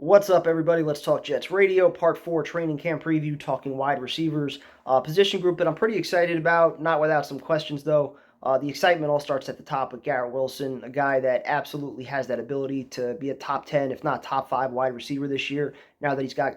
What's up, everybody? Let's talk Jets Radio, Part 4 training camp preview, talking wide receivers. Position group that I'm pretty excited about, not without some questions, though. The excitement all starts at the top with Garrett Wilson, a guy that absolutely has that ability to be a top 10, if not top 5 wide receiver this year, now that he's got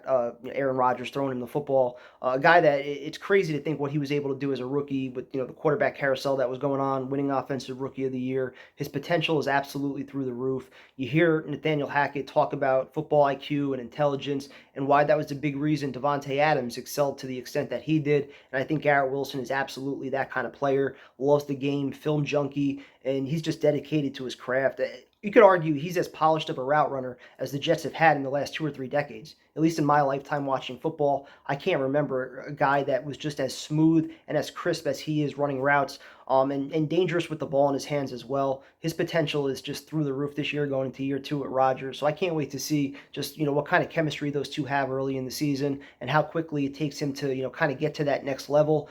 Aaron Rodgers throwing him the football. A guy that it's crazy to think what he was able to do as a rookie with the quarterback carousel that was going on, winning Offensive Rookie of the Year. His potential is absolutely through the roof. You hear Nathaniel Hackett talk about football IQ and intelligence and why that was a big reason Davante Adams excelled to the extent that he did. And I think Garrett Wilson is absolutely that kind of player, loves the game, film junkie, and he's just dedicated to his craft. You could argue he's as polished of a route runner as the Jets have had in the last 2 or 3 decades. At least in my lifetime watching football, I can't remember a guy that was just as smooth and as crisp as he is running routes, and dangerous with the ball in his hands as well. His potential is just through the roof this year, going into year 2 at Rodgers. So I can't wait to see just what kind of chemistry those two have early in the season and how quickly it takes him to kind of get to that next level.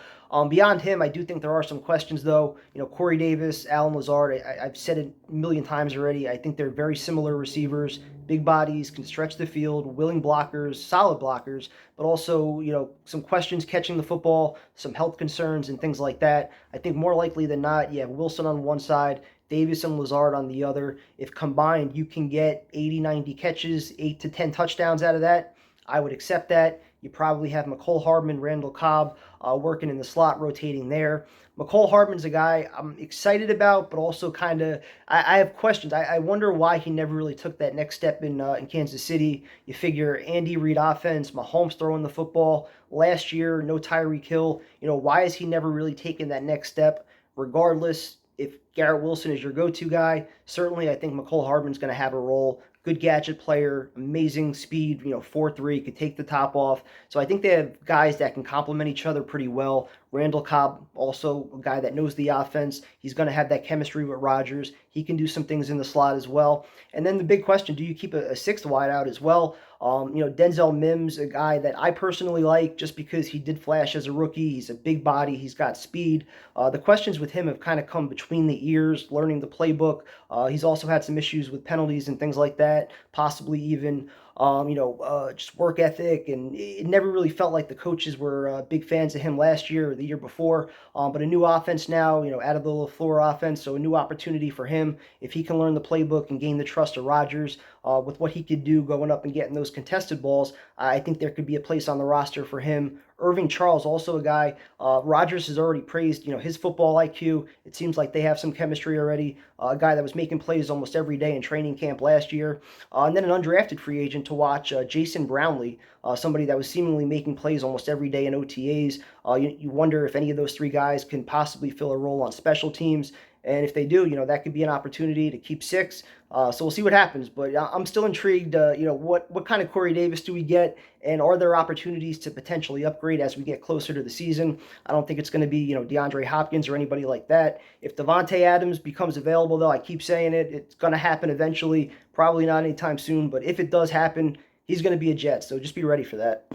Beyond him, I do think there are some questions, though. Corey Davis, Alan Lazard, I've said it a million times already. I think they're very similar receivers, big bodies, can stretch the field, willing blockers, solid blockers, but also, some questions catching the football, some health concerns and things like that. I think more likely than not, you have Wilson on one side, Davis and Lazard on the other. If combined, you can get 80, 90 catches, 8 to 10 touchdowns out of that, I would accept that. You probably have McCole Hardman, Randall Cobb working in the slot, rotating there. McCole Hardman's a guy I'm excited about, but also kind of I have questions. I wonder why he never really took that next step in Kansas City. You figure Andy Reid offense, Mahomes throwing the football last year, no Tyreek Hill. Why has he never really taken that next step? Regardless, if Garrett Wilson is your go-to guy, certainly I think McCole Hardman's going to have a role. Good gadget player, amazing speed, 4.3, could take the top off. So I think they have guys that can complement each other pretty well. Randall Cobb, also a guy that knows the offense. He's going to have that chemistry with Rodgers. He can do some things in the slot as well. And then the big question, do you keep a sixth wideout as well? Denzel Mims, a guy that I personally like just because he did flash as a rookie. He's a big body. He's got speed. The questions with him have kind of come between the ears, learning the playbook. He's also had some issues with penalties and things like that, possibly even just work ethic, and it never really felt like the coaches were big fans of him last year or the year before. But a new offense now, out of the LaFleur offense, so a new opportunity for him if he can learn the playbook and gain the trust of Rodgers with what he could do going up and getting those contested balls. I think there could be a place on the roster for him. Irving Charles, also a guy Rodgers has already praised, his football IQ. It seems like they have some chemistry already. A guy that was making plays almost every day in training camp last year. And then an undrafted free agent to watch, Jason Brownlee, somebody that was seemingly making plays almost every day in OTAs. You wonder if any of those three guys can possibly fill a role on special teams. And if they do, that could be an opportunity to keep six. So we'll see what happens. But I'm still intrigued. What kind of Corey Davis do we get? And are there opportunities to potentially upgrade as we get closer to the season? I don't think it's going to be, DeAndre Hopkins or anybody like that. If Davante Adams becomes available, though, I keep saying it, it's going to happen eventually. Probably not anytime soon. But if it does happen, he's going to be a Jet. So just be ready for that.